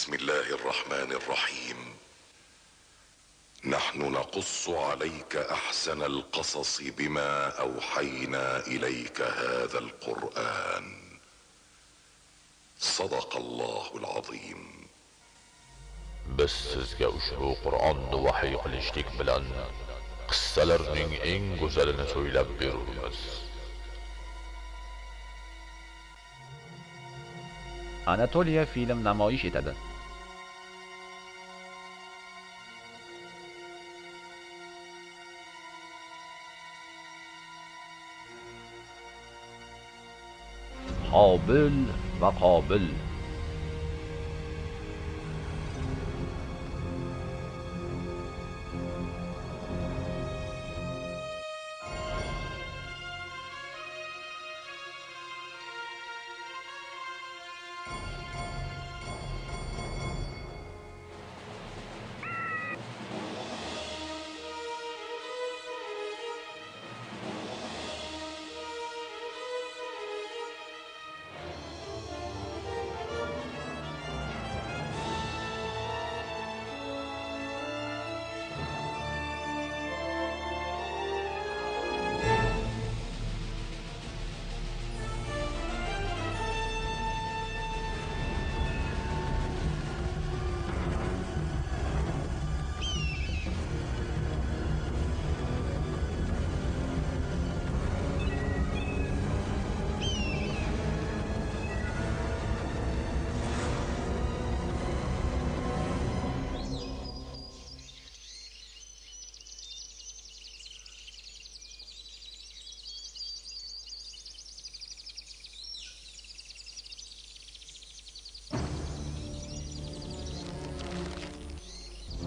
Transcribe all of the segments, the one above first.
بسم الله الرحمن الرحيم. نحن نقص عليك احسن القصص بما اوحينا اليك هذا القرآن. صدق الله العظيم. Biz sizga ushbu Qur'onni vahiy qilishlik bilan qissalarning eng go'zalini so'ylab beramiz. Anatoliya film namoyish etadi. Hobil va Qobil.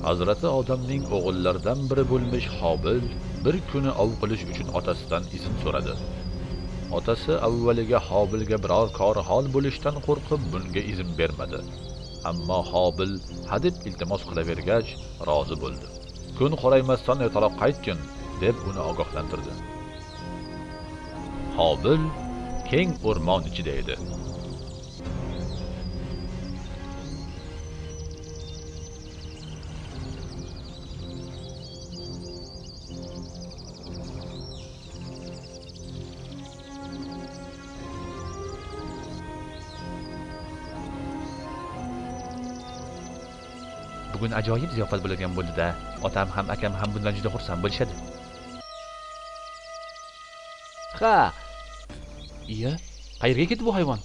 Hazrati Odamning o'g'illaridan biri bo'lmish Hobil bir kuni ov qilish uchun otasidan izn so'radi. Otasi avvaliga Hobilga biror kori hol bo'lishdan qo'rqib bunga izn bermadi. Ammo Hobil hadeb iltimos qilavergach, rozi bo'ldi. Kun qoraymasdan ertaroq qaytgin deb uni ogohlantirdi. Hobil keng o'rmon ichida edi. Bugun ajoyib ziyofat bo'ladigan bo'ldi-da. Otam ham akam ham bundan juda xursand bo'lishadi. Ha. Iya, qayerga ketdi bu hayvon?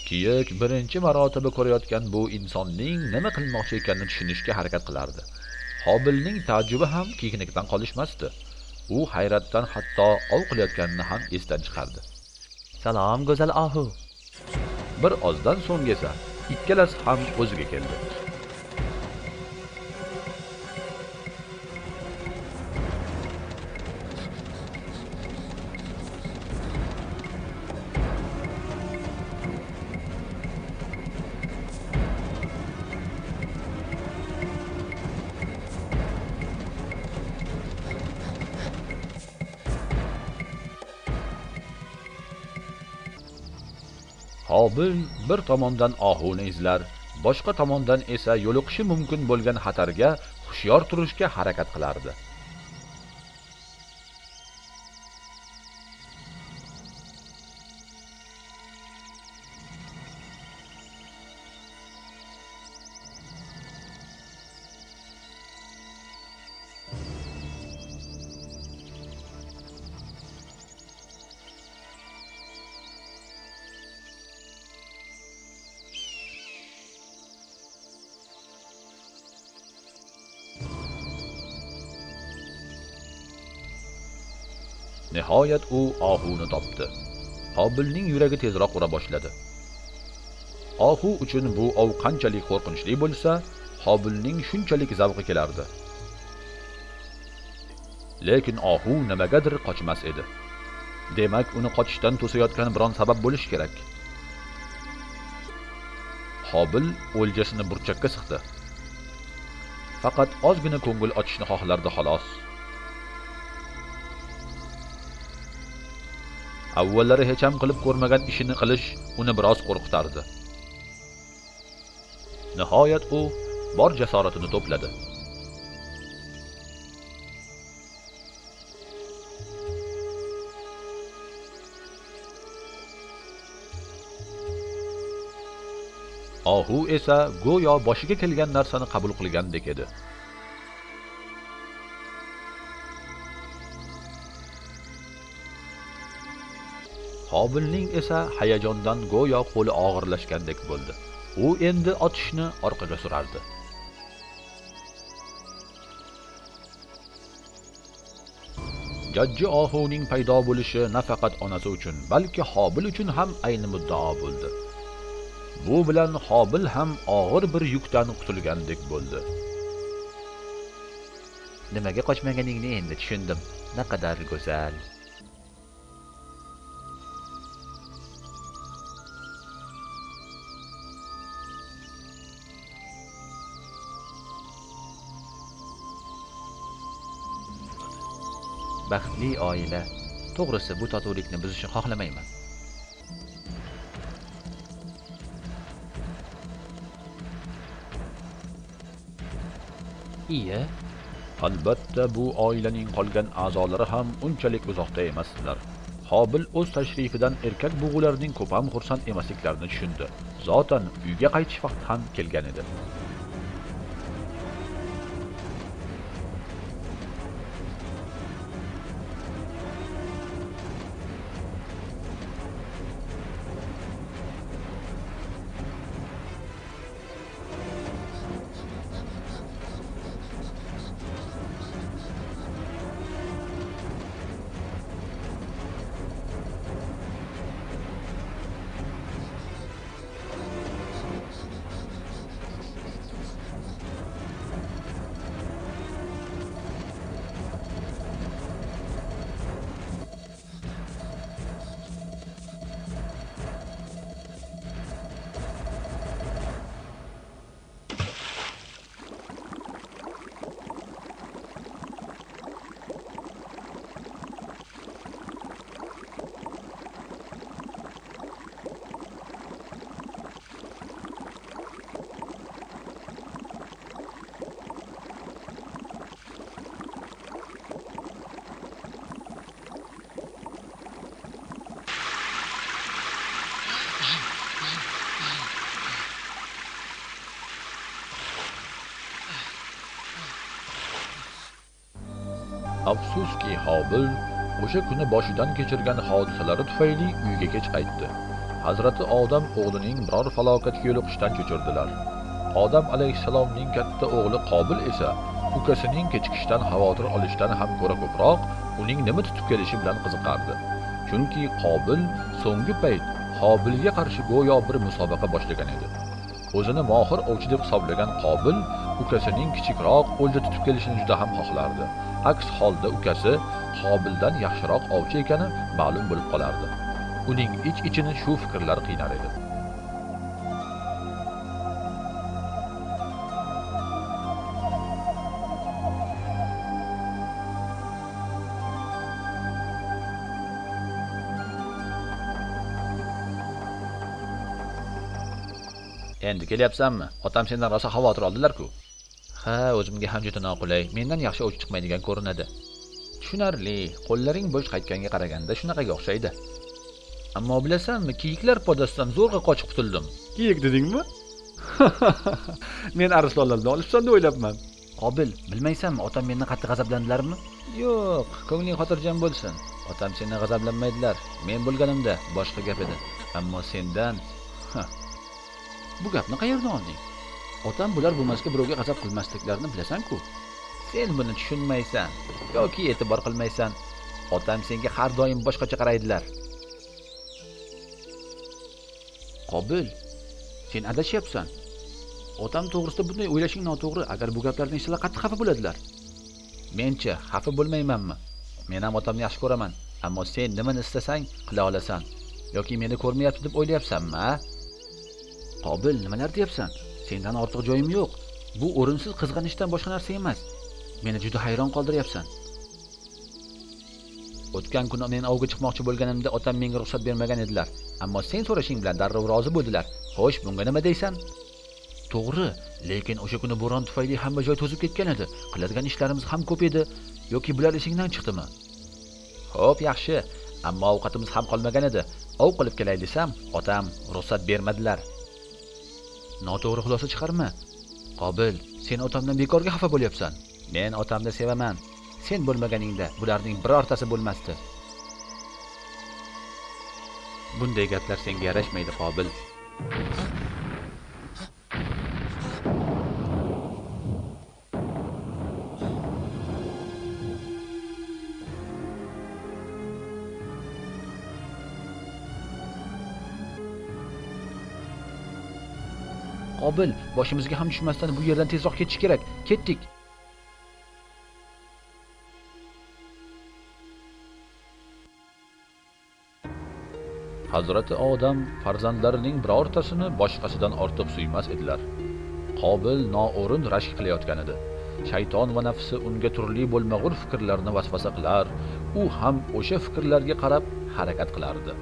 Kiyik birinchi marotaba ko'rayotgan bu insonning nima qilmoqchi ekanini tushunishga harakat qilardi. Hobilning ta'jibi ham kiyiknikidan qolishmasdi. U hayratdan hatto ov qilayotganini ham esdan chiqardi. Salom go'zal ohu. Bir ozdan so'ng esa ikkalasi ham o'ziga keldi. Hobil bir tomondan ohuni izlar, boshqa tomondan esa yo'liqishi mumkin bo'lgan xatarga hushyor turishga harakat qilardi. Nihoyat u ohuni topdi. Hobilning yuragi tezroq ura boshladi. Ohu uchun bu ov qanchalik qo'rqinchli bo'lsa, Hobilning shunchalik zavqi kelardi. Lekin ohu nimagadir qochmas edi. Demak, uni qochishdan to'sayotgan biron sabab bo'lish kerak. Hobil o'ljasini burchakka siqdi. Faqat ozgina ko'ngil ochishni xohlardi xolos. Avvallari hech ham qilib ko'rmagan ishini qilish uni biroz qo'rqitardi. Nihoyat u bor jasoratini to'pladi. Ohu esa go'yo boshiga kelgan narsani qabul qilgandek edi. Qobilning esa hayajondan go'yo qo'li og'irlashgandek bo'ldi. U endi otishni orqaga surardi. Jajji Ohuning paydo bo'lishi nafaqat onasi uchun, balki Hobil uchun ham ayni muddao bo'ldi. Bu bilan Hobil ham og'ir bir yukdan qutulgandek bo'ldi. Nimaga qochmaganingni endi tushundim. Naqadar go'zal. Baxtli oila. To'g'risi bu totuvlikni buzishni xohlamayman. Iya, albatta bu oilaning qolgan a'zolari ham unchalik uzoqda emasdilar. Hobil o'z tashrifidan erkak bug'ularning ko'p ham xursand emasliklarini tushundi. Zotan uyga qaytish vaqti ham kelgan edi. Afsuski Hobil o'sha kuni boshidan kechirgan hodisalari tufayli uyga kech qaytdi. Hazrati Odam o'g'lining biror falokatga yo'liqishdan cho'chirdilar. Odam alayhissalomning katta o'g'li Qobil esa ukasining kechikishdan xavotir olishdan ham ko'ra ko'proq uning nima tutib kelishi bilan qiziqardi. Chunki Qobil so'nggi payt Hobilga qarshi go'yo bir musobaqa boshlagan edi. O'zini mohir ovchi deb hisoblagan Qobil ukasining kichikroq o'lja tutib kelishini juda ham xohlardi. Aks holda ukasi Qobildan yaxshiroq ovchi ekani ma'lum bo'lib qolardi. Uning ich-ichini shu fikrlar qiynar edi. Endi kelyapsanmi? Otam sendan rosa xavotir oldilar-ku. Ha, o'zimga ham juda noqulay. Mendan yaxshi ovchi chiqmaydigan ko'rinadi. Tushunarli. Qo'llaring bo'sh qaytganga qaraganda shunaqaga o'xshaydi. Ammo bilasanmi, kiyiklar podasidan zo'rg'a qochib qutuldim. Kiyik dedingmi? Men arslonlardan olibsan deb o'ylabman. Qobil, bilmaysanmi, otam mendan qattiq g'azablandilarmi? Yo'q, ko'ngling xotirjam bo'lsin. Otam sendan g'azablanmaydilar. Men bo'lganimda boshqa gap edi. Ammo sendan bu gapni qayerdan olding? Otam bular bo'lmasga birovga g'azab qilmasliklarini bilasan-ku. Sen buni tushunmaysan yoki e'tibor qilmaysan. Otam senga har doim boshqacha qaraydilar. Qobil, sen adashyapsan. Otam to'g'risida bunday o'ylashing noto'g'ri. Agar bu gaplarni eshitsalar qattiq xafa bo'ladilar. Mencha xafa bo'lmaymanmi? Men ham otamni yaxshi ko'raman, ammo sen nimani istasang qila olasan. Yoki meni ko'rmayapti deb o'ylayapsanmi, ha? Qobil, nimalar deyapsan? Sendan ortiq joyim yo'q. Bu o'rinsiz qizg'anishdan boshqa narsa emas. Meni juda hayron qoldiryapsan. O'tgan kuni men ovga chiqmoqchi bo'lganimda otam menga ruxsat bermagan edilar, ammo sen so'rashing bilan darrov rozi bo'ldilar. Xo'sh, bunga nima deysan? To'g'ri, lekin o'sha kuni bo'ron tufayli hamma joy to'zib ketgan edi. Qiladigan ishlarimiz ham ko'p edi. Yoki bular esingdan chiqdimi? Xo'p, yaxshi, ammo ovqatimiz ham qolmagan edi. Ov qilib kelay desam, otam ruxsat bermadilar. Noto'g'ri xulosa chiqarma. Qobil, sen otamdan bekorga xafa bo'lyapsan. Men otamni sevaman. Sen bo'lmaganingda bularning birortasi bo'lmasdi. Bunday gaplar senga yarashmaydi, Qobil. Qobil, boshimizga ham tushmasdan bu yerdan tezroq ketish kerak. Ketdik. Hazrati Odam farzandlarining birortasini boshqasidan ortiq suymas edilar. Qobil noo'rin rashk qilayotgan edi. Shayton va nafsi unga turli bo'lmag'ur fikrlarni vasvasa qilar, u ham o'sha fikrlarga qarab harakat qilardi.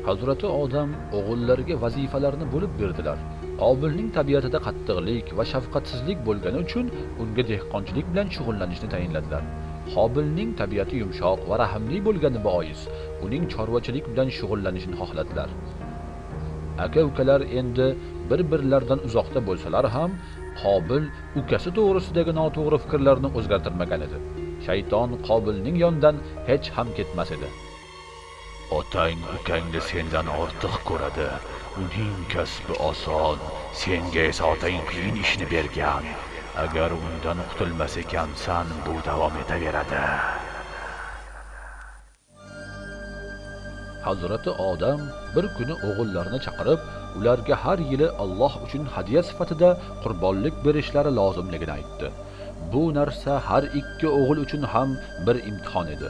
Hazrati Odam o'g'illariga vazifalarni bo'lib berdilar. Qobilning tabiatida qattiqlik va shafqatsizlik bo'lgani uchun unga dehqonchilik bilan shug'ullanishni tayinladilar. Qobilning tabiati yumshoq va rahmli bo'lgani bois uning chorvachilik bilan shug'ullanishini xohladilar. Aka-ukalar endi bir-birlaridan uzoqda bo'lsalar ham, Qobil ukasi to'g'risidagi noto'g'ri fikrlarni o'zgartirmagan edi. Shayton Qobilning yonidan hech ham ketmas edi. Otang ukangni sendan ortiq ko'radi. Uning kasbi oson, senga esa otang qiyin ishni bergan. Agar undan qutulmas ekansan, bu davom etaveradi. Hazrati Odam bir kuni o'g'illarini chaqirib, ularga har yili Alloh uchun hadiya sifatida qurbonlik berishlari lozimligini aytdi. Bu narsa har ikki o'g'il uchun ham bir imtihon edi.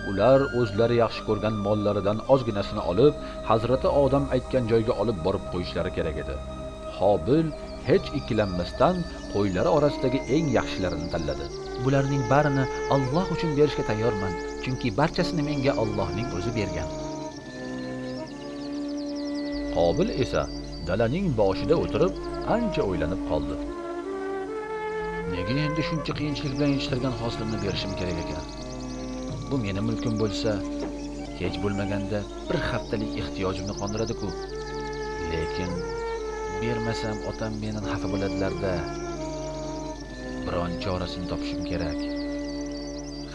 Ular o'zlari yaxshi ko'rgan mollaridan ozginasini olib, Hazrati Odam aytgan joyga olib borib qo'yishlari kerak edi. Qobil hech ikkilanmasdan qo'ylari orasidagi eng yaxshilarini tanladi. Bularning barini Alloh uchun berishga tayyorman, chunki barchasini menga Allohning o'zi bergan. Qobil esa dalaning boshida o'tirib, ancha o'ylanib qoldi. Nega endi shuncha qiyinchilik bilan yetishtirgan hosilimni berishim kerak ekan? Bu meni mulkim bo'lsa, hech bo'lmaganda bir haftalik ehtiyojimni qondiradi-ku. Lekin bermasam otam mendan xafa bo'ladilar-da. Biron chorasini topishim kerak.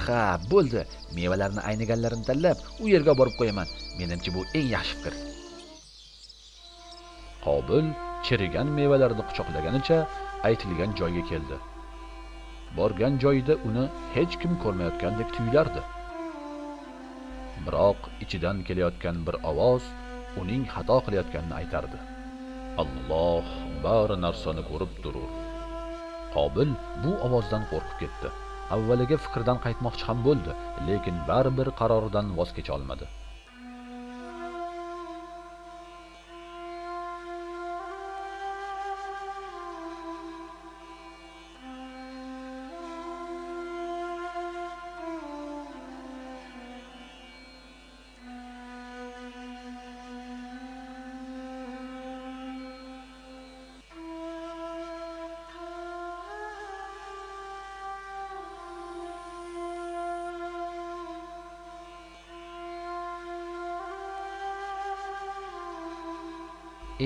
Ha, bo'ldi. Mevalarni ayniganlarini tanlab, u yerga borib qo'yaman. Menimcha bu eng yaxshi fikr. Qobil chirigan mevalarni quchoqlaganicha aytilgan joyga keldi. Borgan joyida uni hech kim ko'rmayotgandek tuyulardi. Biroq ichidan kelayotgan bir ovoz uning xato qilayotganini aytardi. Alloh bari narsani ko'rib turur. Qobil bu ovozdan qo'rqib ketdi. Avvaliga fikrdan qaytmoqchi ham bo'ldi, lekin baribir qaroridan voz kecha olmadi.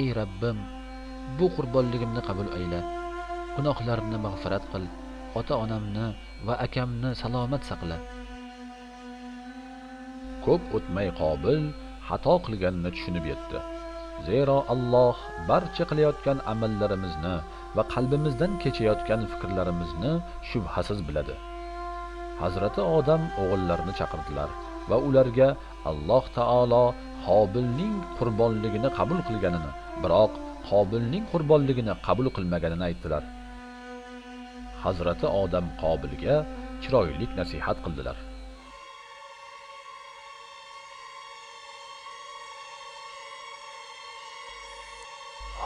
Ey Rabbim, bu qurbonligimni qabul ayla. Gunohlarimni mag'firat qil. Ota-onamni va akamni salomat saqla. Ko'p o'tmay Qobil xato qilganini tushunib yetdi. Zero Alloh barcha qilayotgan amallarimizni va qalbimizdan kechayotgan fikrlarimizni shubhasiz biladi. Hazrati Odam o'g'illarini chaqirdilar va ularga Alloh taolo Qobilning qurbonligini qabul qilganini, biroq Qobilning qurbonligini qabul qilmaganini aytdilar. Hazrati Odam Qobilga chiroyli nasihat qildilar.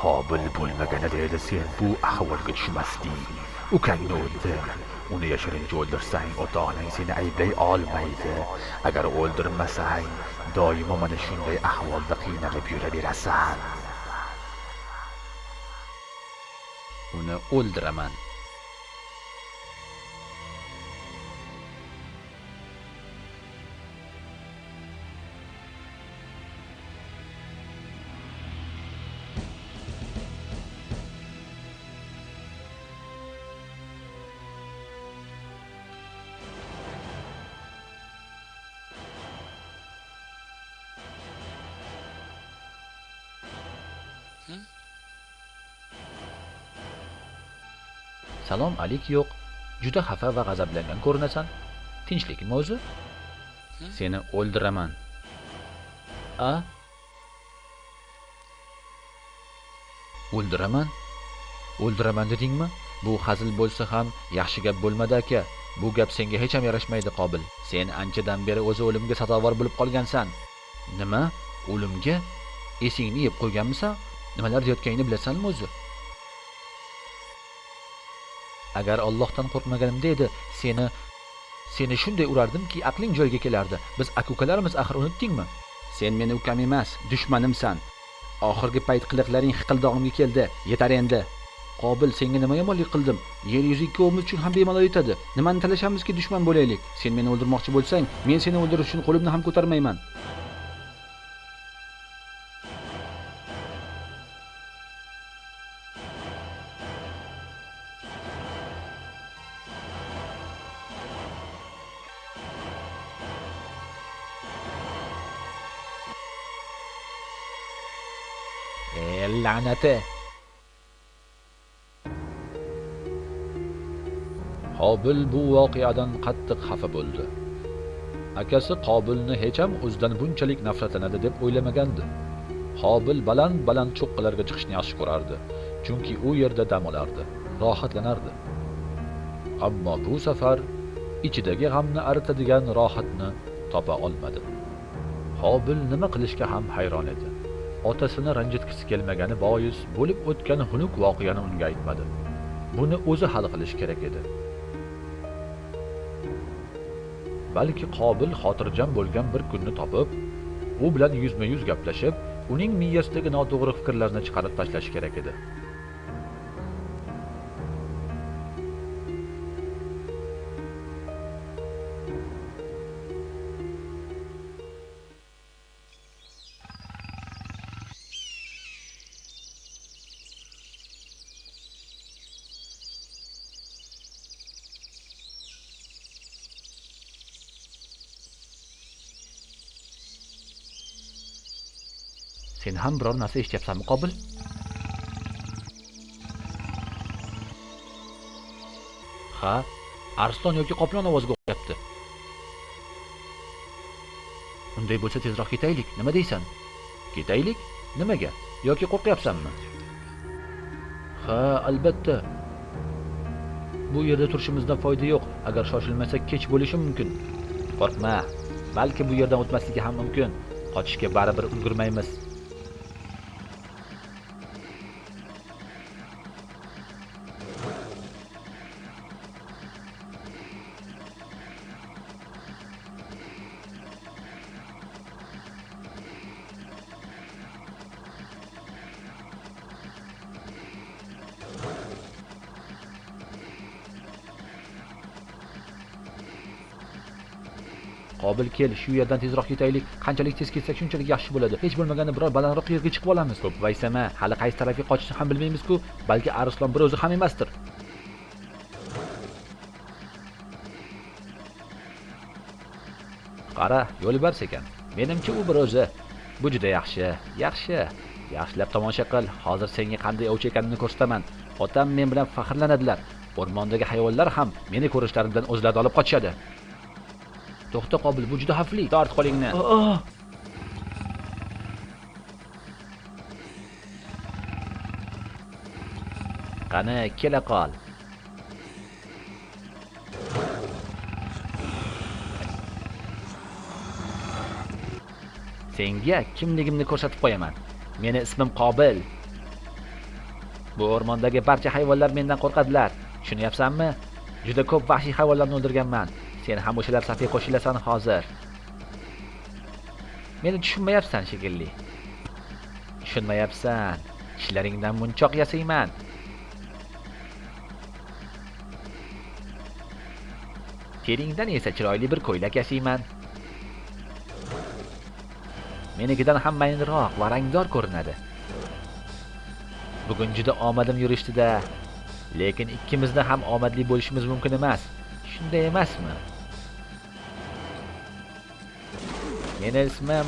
Qobil bo'lmaganida edi sen bu ahvolga tushmasding. Ukangni o'ldir. uni yashirincha o'ldirsang, ota-onang seni ayblay olmaydi. Agar o'ldirmasang, doimo mana shunday ahvolda qiynalib yuraverasan. Uni o'ldiraman. Salom alik yo'q. Juda xafa va g'azablangan ko'rinasan. Tinchlikmi o'zi? Seni o'ldiraman. A? O'ldiraman? O'ldiraman dedingmi? Bu hazil bo'lsa ham yaxshi gap bo'lmadi aka. Bu gap senga hech ham yarashmaydi Qobil. Sen anchadan beri o'zi o'limga sazovor bo'lib qolgansan. Nima? O'limga? Esingni yeb qo'yganmisan? Nimalar deyotganingni bilasanmi o'zi? Agar Allohdan qo'rqmaganimda edi, seni shunday urardimki, aqling joyiga kelardi. Biz aka-ukalarimiz, axir unutdingmi? Sen meni ukam emas, dushmanimsan. Oxirgi payt qiliqlaring hiqildog'imga keldi. Yetar endi. Qobil, senga nima yomonlik qildim? Yer yuzi ikkovimiz uchun ham bemalol yetadi. Nimani talashamizki dushman bo'laylik? Sen meni o'ldirmoqchi bo'lsang, men seni o'ldirish uchun qo'limni ham ko'tarmayman. La'nati. Qobil bu voqeadan qattiq xafa bo'ldi. Akasi Qobilni hech ham o'zidan bunchalik nafratlanadi deb o'ylamagandi. Qobil baland cho'qqilarga chiqishni yaxshi ko'rardi, chunki u yerda dam olardi, rohatlanardi. Ammo bu safar ichidagi g'amni aritadigan rohatni topa olmadi. Qobil nima qilishga ham hayron edi. Otasini ranjitgisi kelmagani bois bo'lib o'tgan xunuk voqeani unga aytmadi. Buni o'zi hal qilish kerak edi. Balki Qobil xotirjam bo'lgan bir kunni topib, u bilan yuzma-yuz gaplashib, uning miyasidagi noto'g'ri fikrlarni chiqarib tashlash kerak edi. Sen ham biror narsa eshityapsanmi, Qobil? Ha, arslon yoki qoplon ovoziga o'xshayapti. Unday bo'lsa tezroq ketaylik. Nima deysan? Ketaylik? Nimaga? Yoki qo'rqyapsanmi? Ha, albatta. Bu yerda turishimizdan foyda yo'q. Agar shoshilmasak kech bo'lishi mumkin. Qo'rqma. Balki bu yerdan o'tmasligi ham mumkin. Qochishga baribir ulgurmaymiz. Qobil, kel, shu yerdan tezroq ketaylik. Qanchalik tez ketsak shunchalik yaxshi bo'ladi. Hech bo'lmaganda biror balandroq yerga chiqib olamiz. Ko'p vaysama, hali qaysi tarafga qochishni ham bilmaymiz-ku. Balki arslon bir o'zi ham emasdir. Qara, yo'lbars ekan. Menimcha u bir o'zi. Bu juda yaxshi. Yaxshilab tomosha qil. Hozir senga qanday ovchi ekanimni ko'rsataman. Otam men bilan faxrlanadilar. O'rmondagi hayvonlar ham meni ko'rishlaridan o'zlari olib qochishadi. To'xta Qobil, bu juda xavfli. Tort qo'lingni. Qani, kela qol. Senga kimligimni ko'rsatib qo'yaman. Meni ismim Qobil. Bu o'rmondagi barcha hayvonlar mendan qo'rqadilar. Tushunyapsanmi? Juda ko'p vahshiy hayvonlarni o'ldirganman. Sen ham o'shalar safiga qo'shilasan hozir. Meni tushunmayapsan shekilli. Tushunmayapsan. Ishlaringdan munchoq yasayman. Teringdan esa chiroyli bir ko'ylak yasayman. Menikidan ham mayinroq va rangdor ko'rinadi. Bugun juda omadim yurishdi-da. Lekin ikkimizda ham omadli bo'lishimiz mumkin emas. Shunday emasmi? Meni ismim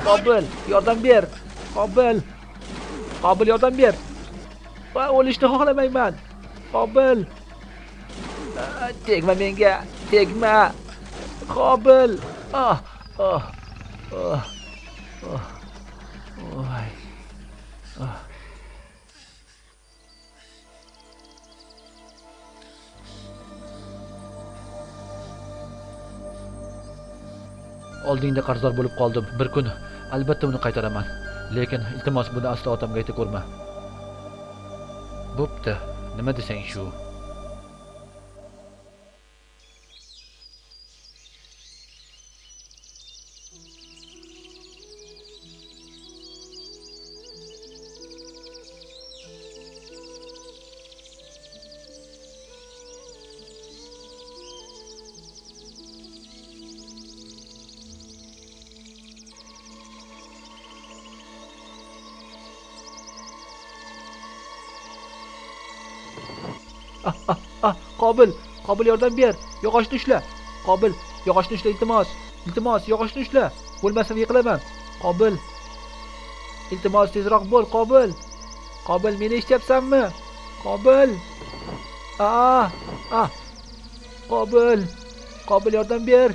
Qobil, yordam ber. Qobil yordam ber. Va o'lishni xohlamayman. Qobil. Tegma menga, tegma. Qobil. Oldingda qarzdor bo'lib qoldim. Bir kun albatta uni qaytaraman. Lekin iltimos buni aslo otamga aytib ko'rma. Bo'pti. Nima desang shu? Qobil yordam ber. Yog'ochni ushla. Qobil, yog'ochni ushla iltimos. Iltimos, yog'ochni ushla. Bo'lmasa yiqilaman. Qobil. Iltimos tezroq bo'l, Qobil. Qobil, meni eshityapsanmi? Qobil. Qobil yordam ber.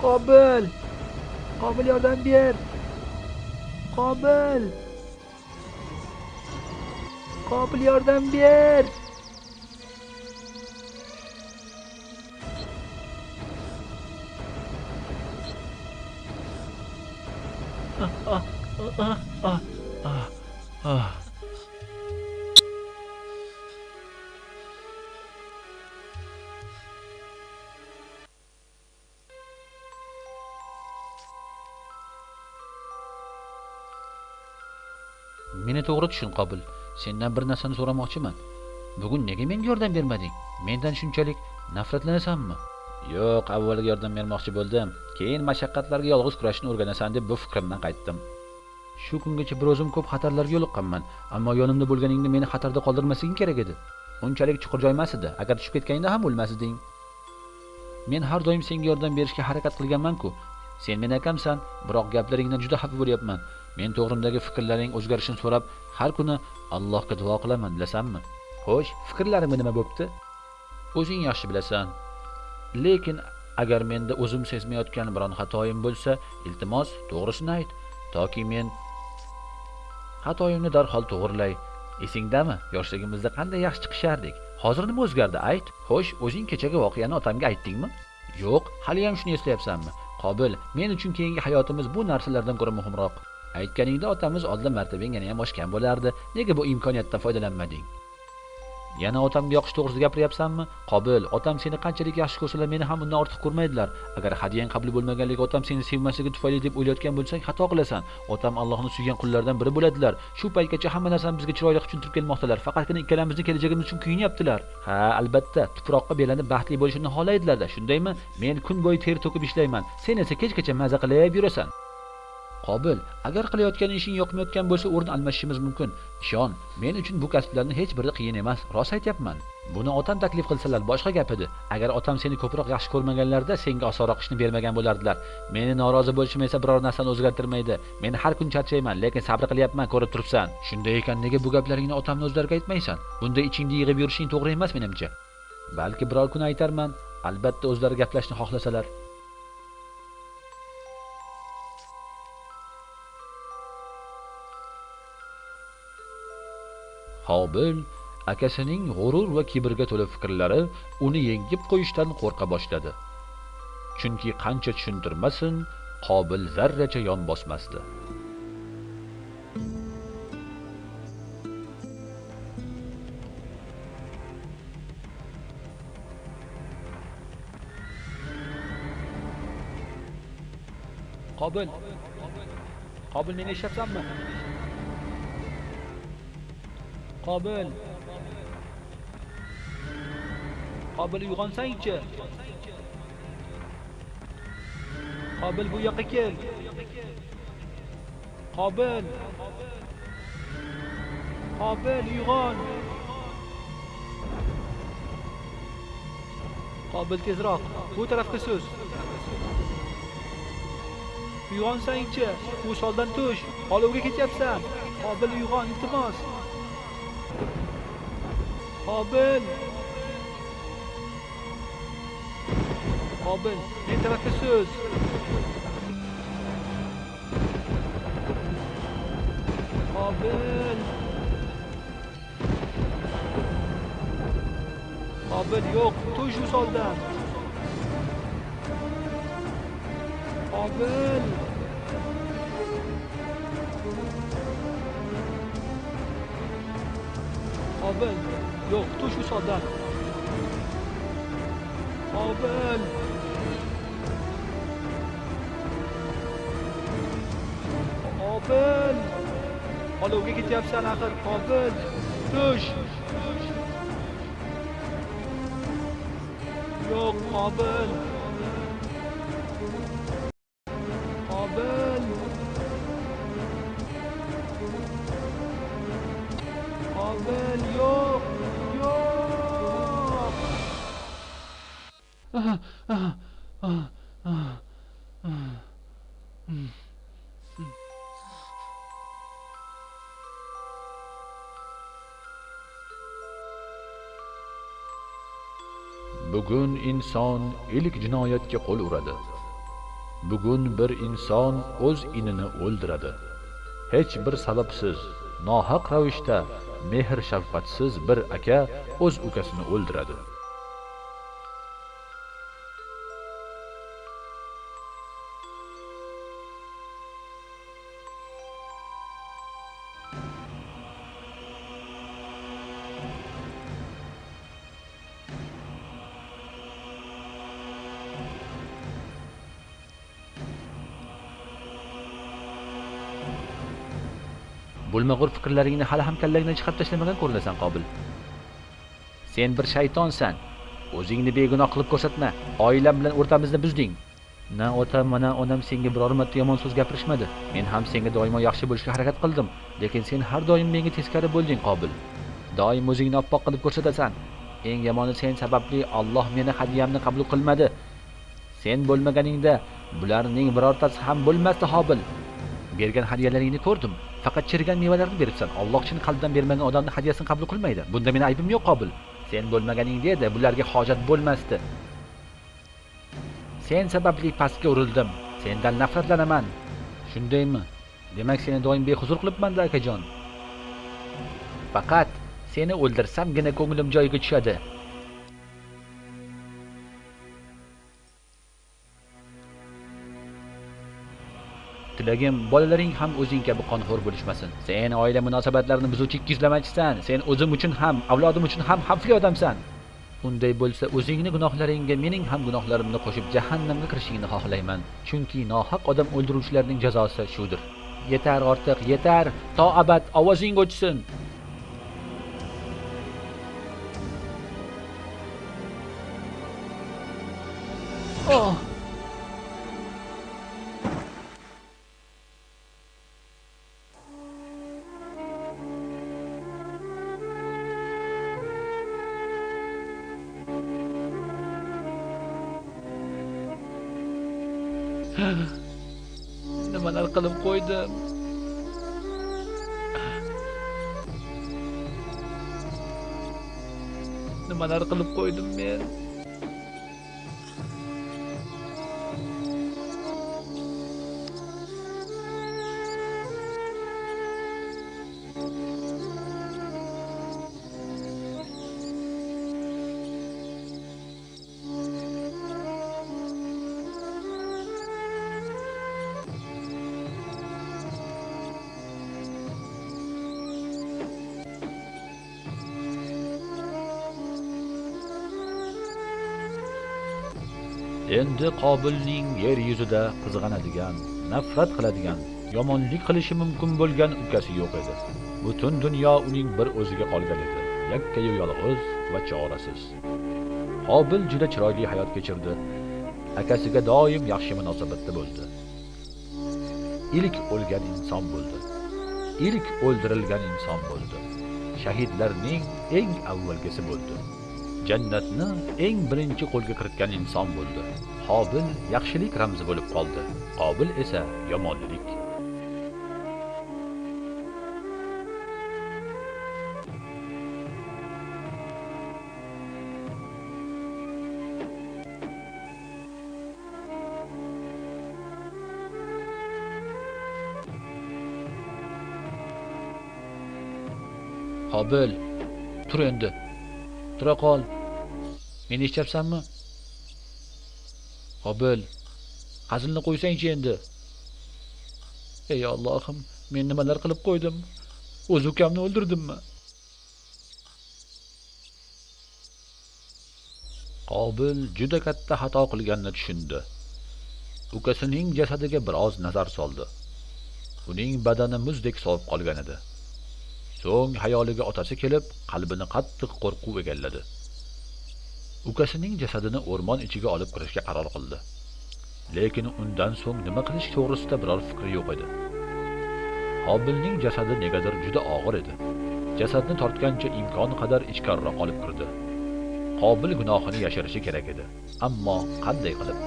Qobil yordam ber. Qobil yordam ber. Meni to'g'ri tushun, Qobil. Sendan bir narsani so'ramoqchiman. Bugun nega menga yordam bermading? Mendan shunchalik nafratlanasanmi? Yo'q, avvaliga yordam bermoqchi bo'ldim. Keyin mashaqqatlarga yolg'iz kurashishni o'rganasan deb bu fikrimdan qaytdim. Shu kungacha bir o'zim ko'p xatarlarga yo'liqqanman, ammo yonimda bo'lganingda meni xatarda qoldirmasliging kerak edi. Unchalik chuqur joy emas edi. Agar tushib ketganingda ham o'lmasding. Men har doim senga yordam berishga harakat qilganman-ku. Sen meni akamsan, biroq gaplaringdan juda xafa bo'lyapman. Men to'g'rimdagi fikrlaring o'zgarishini so'rab, har kuni Allohga duo qilaman, bilasanmi? Xo'sh, fikrlarim nima bo'pti? O'zing yaxshi bilasan. Lekin agar menda o'zim sezmayotgan biron xatoyim bo'lsa, iltimos, to'g'risini ayt, toki men xatoyimni darhol to'g'rilay. Esingdami? Yoshligimizda qanday yaxshi chiqishardik. Hozir nima o'zgardi? Ayt. Xo'sh, o'zing kechagi voqeani otamga aytdingmi? Yo'q, hali ham shuni eslayapsanmi? Qobil, men uchun keyingi hayotimiz bu narsalardan ko'ra muhimroq. Aytganingda otamiz oldin martabang yana ham oshgan bo'lardi. Nega bu imkoniyatdan foydalanmading? Yana otamga yoqish to'g'risida gapiryapsanmi? Qobil, otam seni qanchalik yaxshi ko'rsalar, meni ham undan ortiq ko'rmaydilar. Agar hadyang qabul bo'lmaganligi otam seni sevmasligi tufayli deb o'ylayotgan bo'lsang, xato qilasan. Otam Allohning suygan qullaridan biri bo'ladilar. Shu paytgacha hamma narsani bizga chiroyli tushuntirib kelmoqdalar. Faqatgina ikkalamizni kelajagimiz uchun kuyinyaptilar. Ha, albatta, tuproqqa belanib baxtli bo'lishini xohlaydilar-da, shundaymi? Men kun bo'yi ter to'kib ishlayman. Sen esa kechgacha maza qilib yurasan. Qobil, agar qilayotgan ishing yoqmayotgan bo'lsa, o'rin almashishimiz mumkin. Ishon, men uchun bu kasblarning hech biri qiyin emas. Rost aytyapman. Buni otam taklif qilsalar boshqa gap edi. Agar otam seni ko'proq yaxshi ko'rmaganlarda, senga osonroq ishni bermagan bo'lardilar. Meni norozi bo'lishim esa biror narsani o'zgartirmaydi. Men har kun charchayman, lekin sabr qilyapman, ko'rib turibsan. Shunday ekan, nega bu gaplaringni otamning o'zlariga aytmaysan? Bunda ichingda yig'ib yurishing to'g'ri emas menimcha. Balki biror kun aytarman, albatta o'zlari gaplashishni xohlasalar. Qobil akasining g'urur va kibrga to'la fikrlari uni yengib qo'yishdan qo'rqa boshladi. Chunki qancha tushuntirmasin, Qobil zarracha yon bosmasdi. Qobil. Qobil, meni eshityapsanmi? Qobil. Qobil, uyg'onsang-chi. Qobil, bu yoqqa kel. Qobil. Qobil, uyg'on. Qobil, tezroq. Bu tarafga so'z. Uyg'onsang-chi. Bu soldan tush. Olovga ketyapsan. Qobil, uyg'on, iltimos. Qobil. Qobil, men tarafga so'z. Qobil. Qobil, yo'q, tush u soldan. Qobil. Qobil, yo'q, tush u soldan. Qobil. Qobil. Olovga ketyapsan axir, Qobil. Tush. Yo'q, Qobil. Qobil. Qobil, yo'q. Yo'q. Bugun inson ilk jinoyatga qo'l uradi. Bugun bir inson o'z inini o'ldiradi. Hech bir sababsiz, nohaq ravishda mehr shafqatsiz bir aka o'z ukasini o'ldiradi. Bo'lmag'ur fikrlaringni hali ham kallangdan chiqarib tashlamagan ko'rinasan, Qobil. Sen bir shaytonsan. O'zingni begunoh qilib ko'rsatma. Oilam bilan o'rtamizni buzding. Na otam, mana onam senga biror marta yomon so'z gapirishmadi. Men ham senga doimo yaxshi bo'lishga harakat qildim, lekin sen har doim menga teskari bo'lding, Qobil. Doim o'zingni oppoq qilib ko'rsatasan. Eng yomoni sen sababli Alloh meni hadiyamni qabul qilmadi. Sen bo'lmaganingda bularning birortasi ham bo'lmasdi, Qobil. Bergan hadiyalaringni ko'rdim. Faqat chirigan mevalarni beribsan. Alloh chin qalbdan bermagan odamning hadiyasini qabul qilmaydi. Bunda meni aybim yo'q, Qobil. Sen bo'lmaganingda edi, bularga hojat bo'lmasdi. Sen sababli pastga urildim. Sendan nafratlanaman. Shundaymi? Demak, seni doim behuzur qilibman-da, akajon. Faqat seni o'ldirsamgina ko'nglim joyiga tushadi. Tilagim, bolalaring ham o'zing kabi qonxo'r bo'lishmasin. Sen oila munosabatlarini buzuvchi ikkiyuzlamachisan. Sen o'zim uchun ham, avlodim uchun ham xavfli odamsan. Unday bo'lsa, o'zingni gunohlaringga mening ham gunohlarimni qo'shib jahannamga kirishingni xohlayman. Chunki nohaq odam o'ldiruvchilarning jazosi shudir. Yetar ortiq, yetar. To abad ovozing o'chsin. Oh! Nimalar qilib qo'ydim? Nimalar qilib qo'ydim men? Endi Qobilning yer yuzida qizg'anadigan nafrat qiladigan, yomonlik qilishi mumkin bo'lgan ukasi yo'q edi. Butun dunyo uning bir o'ziga qolgan edi, yakka-yu yolg'iz va chorasiz. Qobil juda chiroyli hayot kechirdi. Akasiga doim yaxshi munosabatda bo'ldi. Ilk o'lgan inson bo'ldi. Ilk o'ldirilgan inson bo'ldi. Shahidlarning eng avvalgisi bo'ldi. Jannatni eng birinchi qo'lga kiritgan inson bo'ldi. Qobil yaxshilik ramzi bo'lib qoldi. Qobil esa yomonlik. Qobil, tur endi. Tura qol. Meni eshitayapsanmi? Qobil, hazilni qo'ysang-chi endi. Ey Allohim, men nimalar qilib qo'ydim? O'z ukamni o'ldirdimmi? Qobil juda katta xato qilganini tushundi. Ukasining jasadiga biroz nazar soldi. Uning badani muzdek sovib qolgan edi. So'ng hayoliga otasi kelib, qalbini qattiq qo'rquv egalladi. Ukasining jasadini o'rmon ichiga olib kirishga qaror qildi. Lekin undan so'ng nima qilish to'g'risida biror fikri yo'q edi. Qobilning jasadi negadir juda og'ir edi. Jasadni tortgancha imkon qadar ichkariroq olib kirdi. Qobil gunohini yashirishi kerak edi, ammo qanday qilib?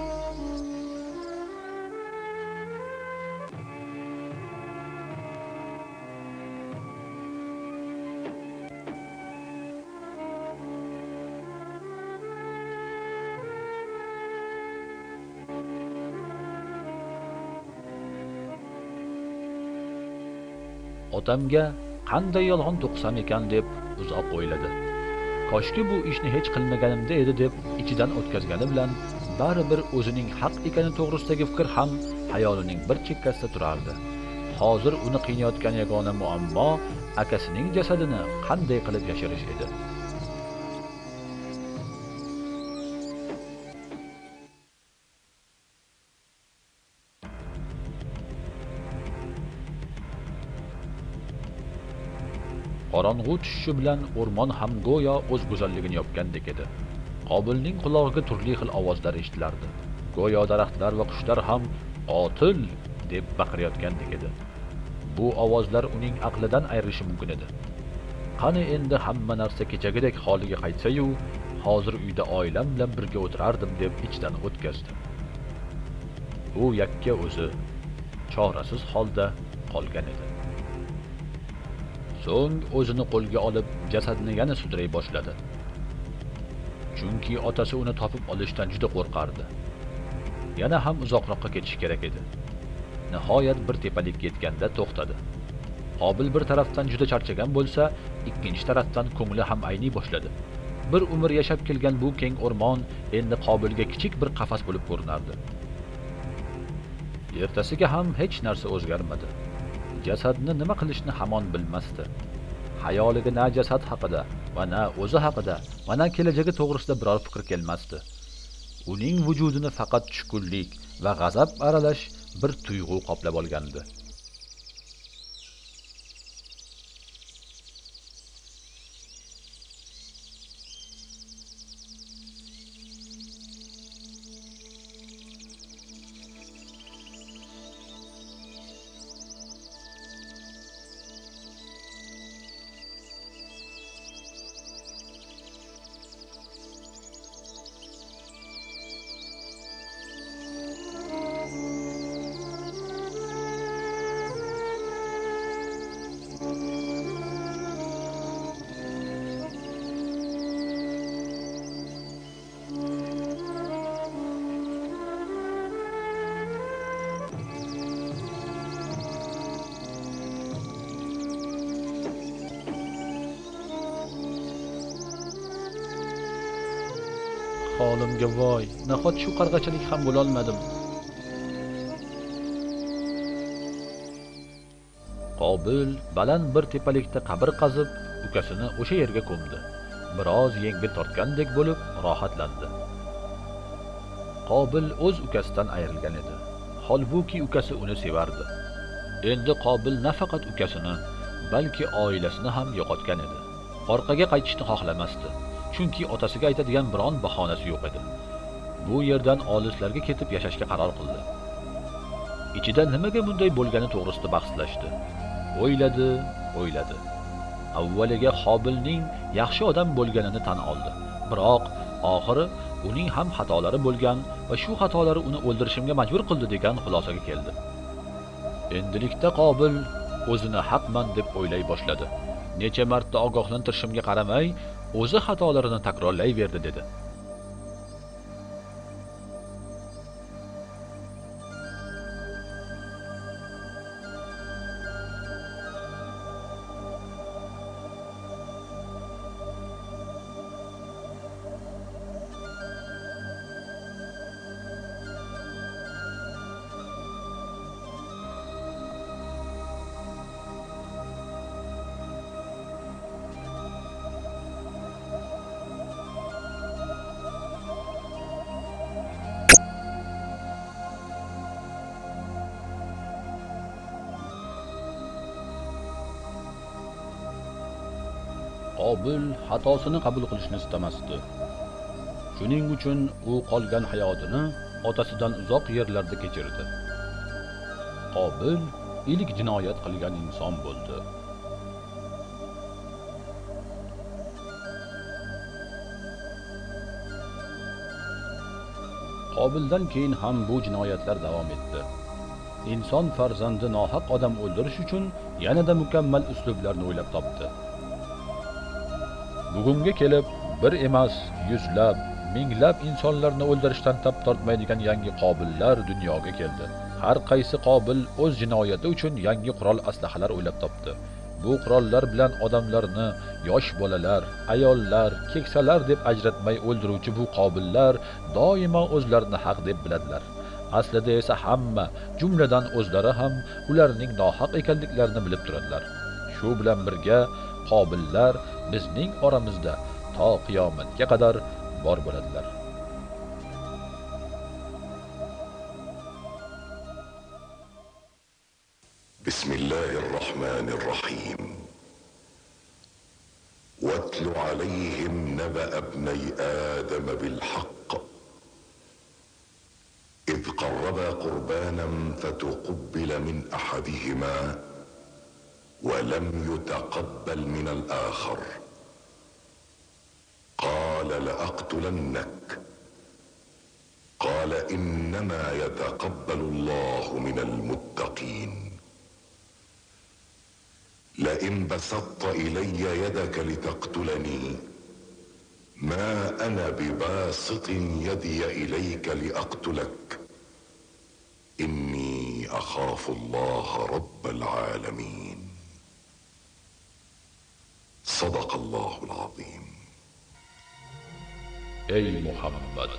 Otamga qanday yolg'on to'qsam ekan deb uzoq o'yladi. Koshki bu ishni hech qilmaganimda edi deb ichidan o'tkazgani bilan baribir o'zining haq ekani to'g'risidagi fikr ham xayolining bir chekkasida turardi. Hozir uni qiynayotgan yagona muammo akasining jasadini qanday qilib yashirish edi. Qorong'u tushishi bilan o'rmon ham go'yo o'z go'zalligini yopgandek edi. Qobilning qulog'iga turli xil ovozlar eshitilardi. Go'yo daraxtlar va qushlar ham qotil deb baqirayotgandek edi. Bu ovozlar uning aqlidan ayrishi mumkin edi. Qani endi hamma narsa kechagidek holiga qaytsa-yu, hozir uyda oilam bilan birga o'tirardim deb ichdan o'tkazdi. U yakka o'zi chorasiz holda qolgan edi. So'ng o'zini qo'lga olib jasadni yana sudiray boshladi. Chunki otasi uni topib olishdan juda qo'rqardi. Yana ham uzoqroqqa ketish kerak edi. Nihoyat bir tepalikka yetganda to'xtadi. Qobil bir tarafdan juda charchagan bo'lsa, ikkinchi tarafdan ko'ngli ham ayniy boshladi. Bir umr yashab kelgan bu keng o'rmon endi Qobilga kichik bir qafas bo'lib ko'rinardi. Ertasiga ham hech narsa o'zgarmadi. Jasadni nima qilishni hamon bilmasdi. Hayoliga na jasad haqida va na o'zi haqida va na kelajagi to'g'risida biror fikr kelmasdi. Uning vujudini faqat tushkunlik va g'azab aralash bir tuyg'u qoplab olgandi. Holimga voy, nahot shu qarg'achalik ham bo'la olmadim. Qobil baland bir tepalikda qabr qazib, ukasini o'sha yerga ko'mdi. Biroz yengil tortgandek bo'lib, rohatlandi. Qobil o'z ukasidan ayrilgan edi. holbuki ukasi uni sevardi. Endi Qobil nafaqat ukasini, balki oilasini ham yo'qotgan edi. Orqaga qaytishni xohlamasdi, chunki otasiga aytadigan biron bahonasi yo'q edi. Bu yerdan olislarga ketib yashashga qaror qildi. Ichida nimaga bunday bo'lgani to'g'risida bahslashdi. O'yladi. Avvaliga Qobilning yaxshi odam bo'lganini tan oldi. Biroq oxiri uning ham xatolari bo'lgan va shu xatolari uni o'ldirishimga majbur qildi degan xulosaga keldi. Endilikda Qobil o'zini haqman deb o'ylay boshladi. Necha marta ogohlantirishimga qaramay, o'zi xatolarini takrorlayverdi dedi. Qobil xatosini qabul qilishni istamasdi. Shuning uchun u qolgan hayotini otasidan uzoq yerlarda kechirdi. Qobil ilk jinoyat qilgan inson bo'ldi. Qobildan keyin ham bu jinoyatlar davom etdi. Inson farzandi nohaq odam o'ldirish uchun yanada mukammal uslublarni o'ylab topdi. Bugunga kelib bir emas, yuzlab, minglab insonlarni o'ldirishdan tap tortmaydigan yangi Qobillar dunyoga keldi. Har qaysi Qobil o'z jinoyati uchun yangi qurol aslahalar o'ylab topdi. Bu qurollar bilan odamlarni yosh bolalar, ayollar, keksalar deb ajratmay o'ldiruvchi bu Qobillar doimo o'zlarini haq deb biladilar. Aslida esa hamma, jumladan o'zlari ham ularning nohaq ekanliklarini bilib turadilar. Shu bilan birga Qobillar bizning oramizda to qiyomatga qadar bor bo'ladilar. Bismillahirrahmanirrahim. واتل عليهم نبأ ابني آدم بالحق إذ قربا قربانا فتقبل من أحدهما ولم يتقبل من الآخر قال لأقتلنك قال إنما يتقبل الله من المتقين لئن بسطت إلي يدك لتقتلني ما أنا بباسط يدي إليك لأقتلك إني أخاف الله رب العالمين صدق الله العظيم. Ey Muhammad,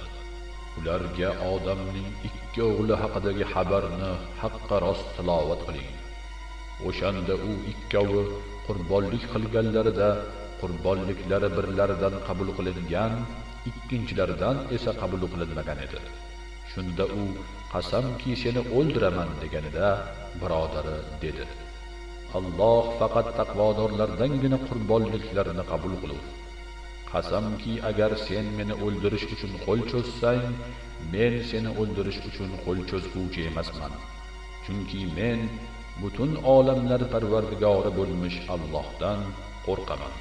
ularga odamning ikki o'g'li haqidagi xabarni haqqa rost tilovat qiling. O'shanda u ikkovi qurbonlik qilganlarida qurbonliklari birlaridan qabul qilingan, ikkinchilaridan esa qabul qilinmagan edi. Shunda u qasamki seni o'ldiraman deganida birodari dedi: Alloh faqat taqvodorlardangina qurbonliklarini qabul qilur. Qasamki agar sen meni o'ldirish uchun qo'l cho'zsang, men seni o'ldirish uchun qo'l cho'zguvchi emasman. Chunki men butun olamlar parvardigori bo'lmish Allohdan qo'rqaman.